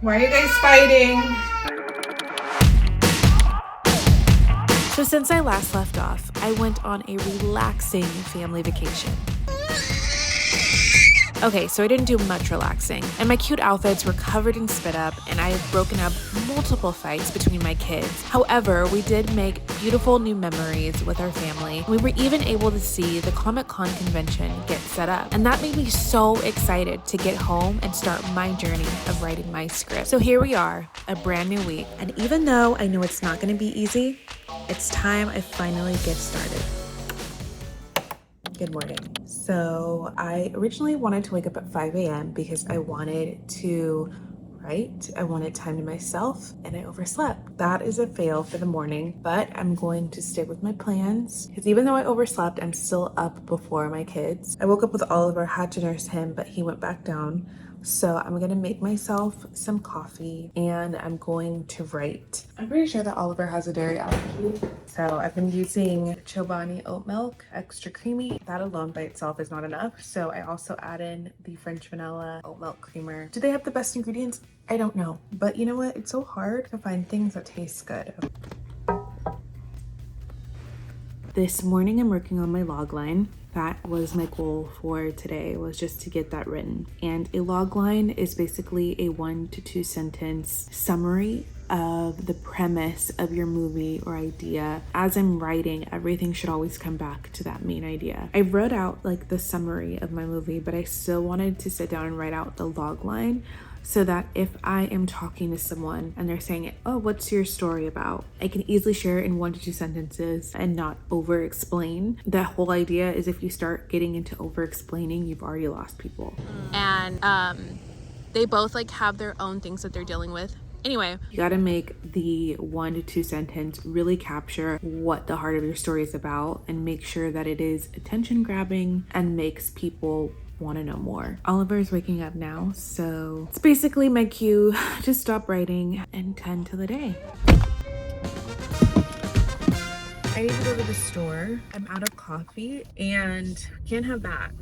Why are you guys fighting? So since I last left off, I went on a relaxing family vacation. Okay, so I didn't do much relaxing, and my cute outfits were covered in spit up, and I have broken up multiple fights between my kids. However, we did make beautiful new memories with our family. We were even able to see the Comic-Con convention get set up, and that made me so excited to get home and start my journey of writing my script. So here we are, a brand new week, and even though I know it's not going to be easy, it's time I finally get started. Good morning. So I originally wanted to wake up at 5 a.m. because I wanted to write. I wanted time to myself and I overslept. That is a fail for the morning, but I'm going to stick with my plans because even though I overslept, I'm still up before my kids. I woke up with Oliver, had to nurse him, but he went back down. So I'm gonna make myself some coffee and I'm going to write. I'm pretty sure that Oliver has a dairy allergy. So I've been using Chobani oat milk, extra creamy. That alone by itself is not enough. So I also add in the French vanilla oat milk creamer. Do they have the best ingredients? I don't know. But you know what? It's so hard to find things that taste good. This morning I'm working on my log line. That was my goal for today, was just to get that written. And a log line is basically a 1 to 2 sentence summary of the premise of your movie or idea. As I'm writing, everything should always come back to that main idea. I wrote out like the summary of my movie, but I still wanted to sit down and write out the log line so that if I am talking to someone and they're saying, oh, what's your story about? I can easily share it in 1 to 2 sentences and not over explain. The whole idea is if you start getting into over explaining, you've already lost people. And they both like have their own things that they're dealing with. Anyway, you gotta make the 1 to 2 sentence really capture what the heart of your story is about and make sure that it is attention grabbing and makes people want to know more. Oliver's waking up now, so it's basically my cue to stop writing and tend to the day. I need to go to the store. I'm out of coffee and can't have that.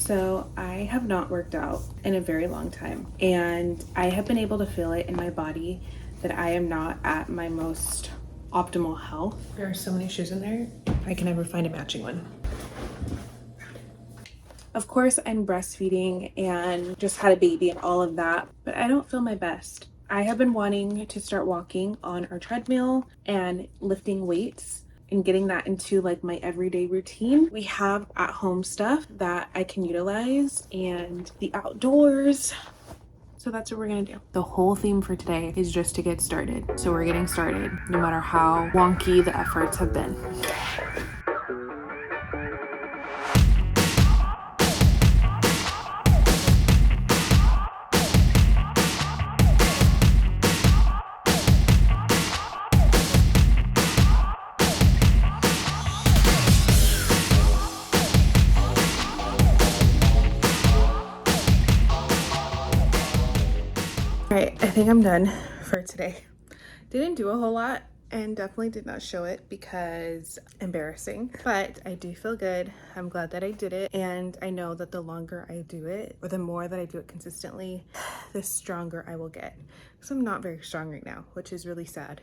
So I have not worked out in a very long time, and I have been able to feel it in my body that I am not at my most optimal health. There are so many shoes in there, I can never find a matching one. Of course, I'm breastfeeding and just had a baby and all of that, but I don't feel my best. I have been wanting to start walking on our treadmill and lifting weights and getting that into like my everyday routine. We have at home stuff that I can utilize and the outdoors. So that's what we're gonna do. The whole theme for today is just to get started. So we're getting started, no matter how wonky the efforts have been. All right, I think I'm done for today. Didn't do a whole lot and definitely did not show it because embarrassing, but I do feel good. I'm glad that I did it. And I know that the longer I do it, or the more that I do it consistently, the stronger I will get. So I'm not very strong right now, which is really sad.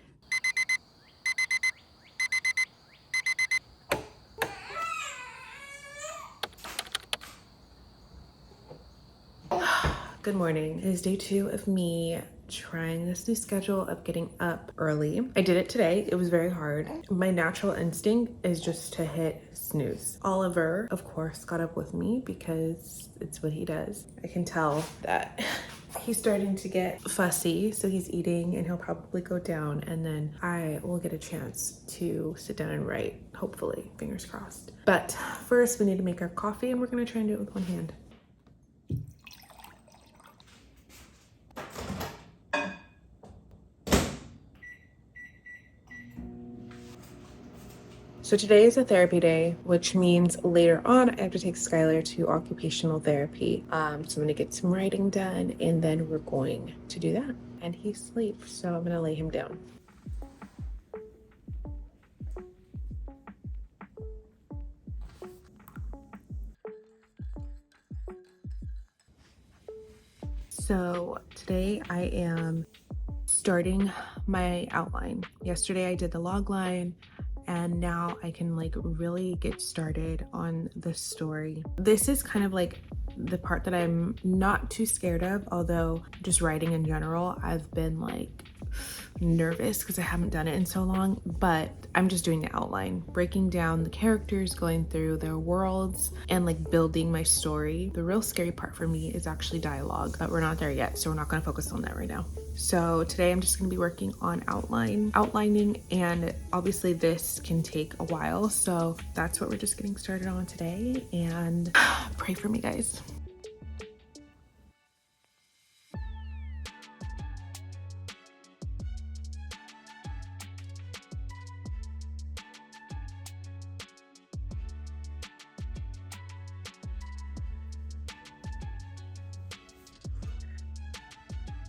Good morning. It is day 2 of me trying this new schedule of getting up early. I did it today. It was very hard. My natural instinct is just to hit snooze. Oliver, of course, got up with me because it's what he does. I can tell that he's starting to get fussy, so he's eating and he'll probably go down, and then I will get a chance to sit down and write, hopefully, fingers crossed. But first we need to make our coffee and we're gonna try and do it with one hand. So today is a therapy day, which means later on I have to take Skylar to occupational therapy. So I'm gonna get some writing done and then we're going to do that. And he sleeps, so I'm gonna lay him down. So today I am starting my outline. Yesterday I did the log line and now I can like really get started on the story. This is kind of like the part that I'm not too scared of, although just writing in general, I've been like nervous because I haven't done it in so long, but I'm just doing the outline, breaking down the characters, going through their worlds, and like building my story. The real scary part for me is actually dialogue, but we're not there yet, so we're not going to focus on that right now. So today I'm just going to be working on outlining, and obviously this can take a while, so that's what we're just getting started on today, and pray for me, guys.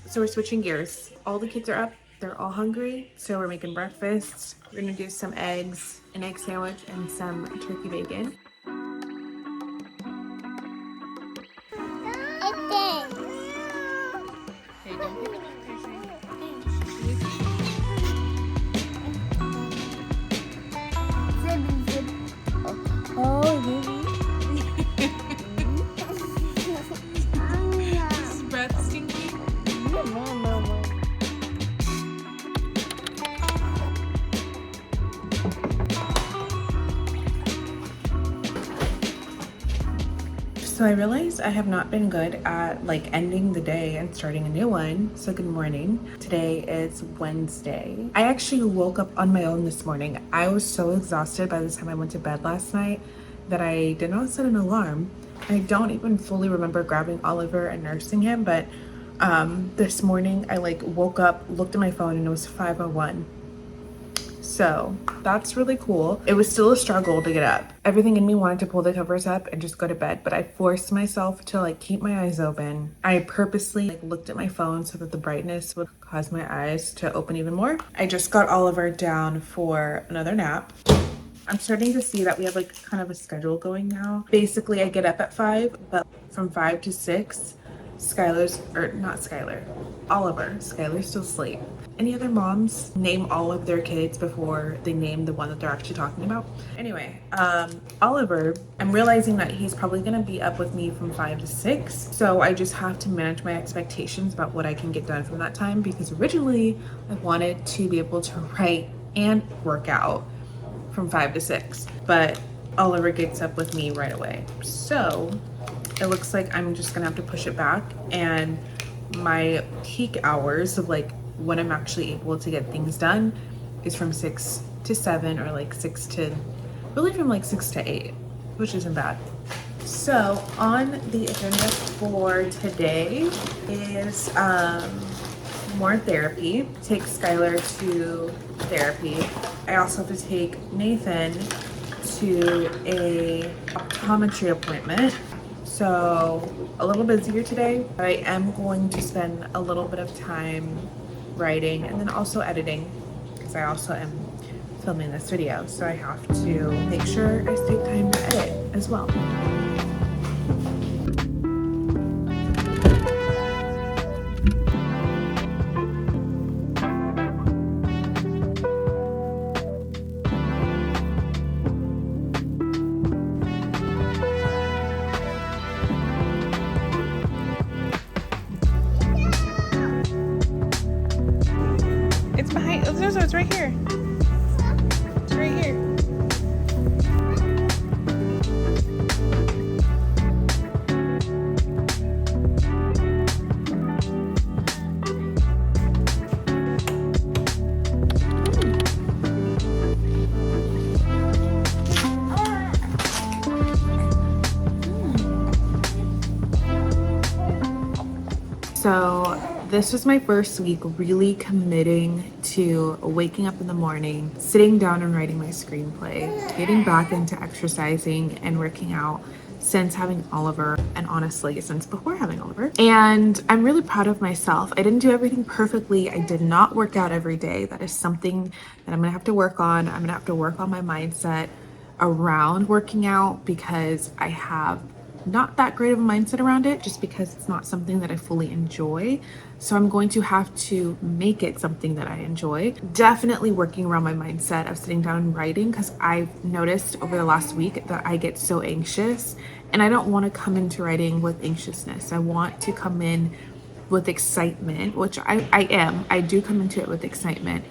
So we're switching gears. All the kids are up, they're all hungry, so we're making breakfast. We're gonna do some eggs, an egg sandwich, and some turkey bacon. So I realized I have not been good at like ending the day and starting a new one. So good morning. Today is Wednesday. I actually woke up on my own this morning. I was so exhausted by the time I went to bed last night that I did not set an alarm. I don't even fully remember grabbing Oliver and nursing him, but this morning I like woke up, looked at my phone, and it was 5:01. So that's really cool. It was still a struggle to get up. Everything in me wanted to pull the covers up and just go to bed, but I forced myself to like keep my eyes open. I purposely like looked at my phone so that the brightness would cause my eyes to open even more. I just got Oliver down for another nap. I'm starting to see that we have like kind of a schedule going now. Basically, I get up at 5, but from 5 to 6, Skylar's still asleep. Any other moms name all of their kids before they name the one that they're actually talking about? Anyway, Oliver, I'm realizing that he's probably gonna be up with me from 5 to 6. So I just have to manage my expectations about what I can get done from that time, because originally I wanted to be able to write and work out from 5 to 6, but Oliver gets up with me right away. So it looks like I'm just gonna have to push it back, and my peak hours of like when I'm actually able to get things done is from 6 to 7, or like 6 to, really from like 6 to 8, which isn't bad. So on the agenda for today is more therapy. Take Skylar to therapy. I also have to take Nathan to a optometry appointment. So a little busier today. I am going to spend a little bit of time writing and then also editing, because I also am filming this video, so I have to make sure I take time to edit as well. It's behind, oh, no, it's right here. It's right here. So This was my first week really committing to waking up in the morning, sitting down and writing my screenplay, getting back into exercising and working out since having Oliver, and honestly since before having Oliver. And I'm really proud of myself. I didn't do everything perfectly. I did not work out every day. That is something that I'm gonna have to work on. I'm gonna have to work on my mindset around working out because I have not that great of a mindset around it, just because it's not something that I fully enjoy. So I'm going to have to make it something that I enjoy. Definitely working around my mindset of sitting down and writing, because I've noticed over the last week that I get so anxious, and I don't want to come into writing with anxiousness. I want to come in with excitement, which I am. I do come into it with excitement.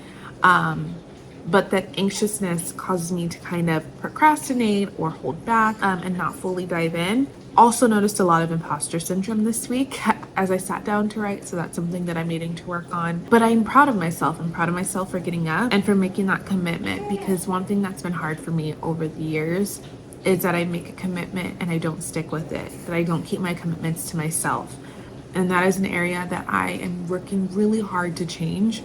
But that anxiousness causes me to kind of procrastinate or hold back and not fully dive in. Also noticed a lot of imposter syndrome this week as I sat down to write, so that's something that I'm needing to work on. But I'm proud of myself. I'm proud of myself for getting up and for making that commitment, because one thing that's been hard for me over the years is that I make a commitment and I don't stick with it, that I don't keep my commitments to myself. And that is an area that I am working really hard to change,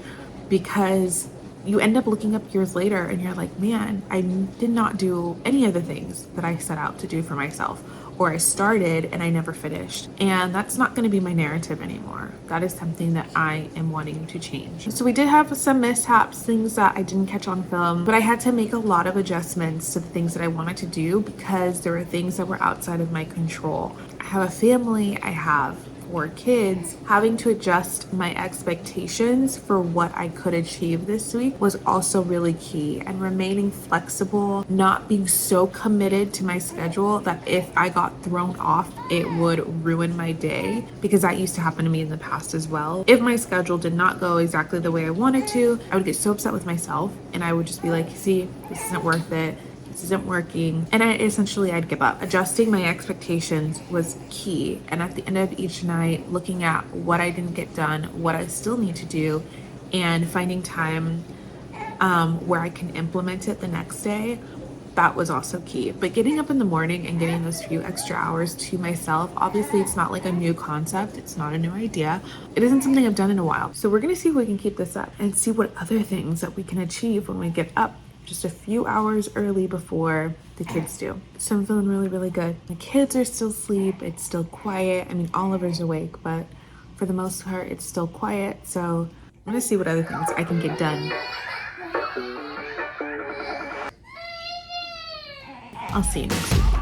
because you end up looking up years later and you're like, man, I did not do any of the things that I set out to do for myself, or I started and I never finished. And that's not going to be my narrative anymore. That is something that I am wanting to change. So we did have some mishaps, things that I didn't catch on film, but I had to make a lot of adjustments to the things that I wanted to do because there were things that were outside of my control. I have a family, I have 4 kids. Having to adjust my expectations for what I could achieve this week was also really key, and remaining flexible, not being so committed to my schedule that if I got thrown off, it would ruin my day, because that used to happen to me in the past as well. If my schedule did not go exactly the way I wanted to, I would get so upset with myself and I would just be like, see, this isn't worth it. This isn't working. And I'd give up. Adjusting my expectations was key. And at the end of each night, looking at what I didn't get done, what I still need to do, and finding time where I can implement it the next day, that was also key. But getting up in the morning and getting those few extra hours to myself, obviously it's not like a new concept. It's not a new idea. It isn't something I've done in a while. So we're gonna see if we can keep this up and see what other things that we can achieve when we get up just a few hours early before the kids do. So I'm feeling really, really good. The kids are still asleep. It's still quiet. I mean, Oliver's awake, but for the most part, it's still quiet. So I'm gonna see what other things I can get done. I'll see you next week.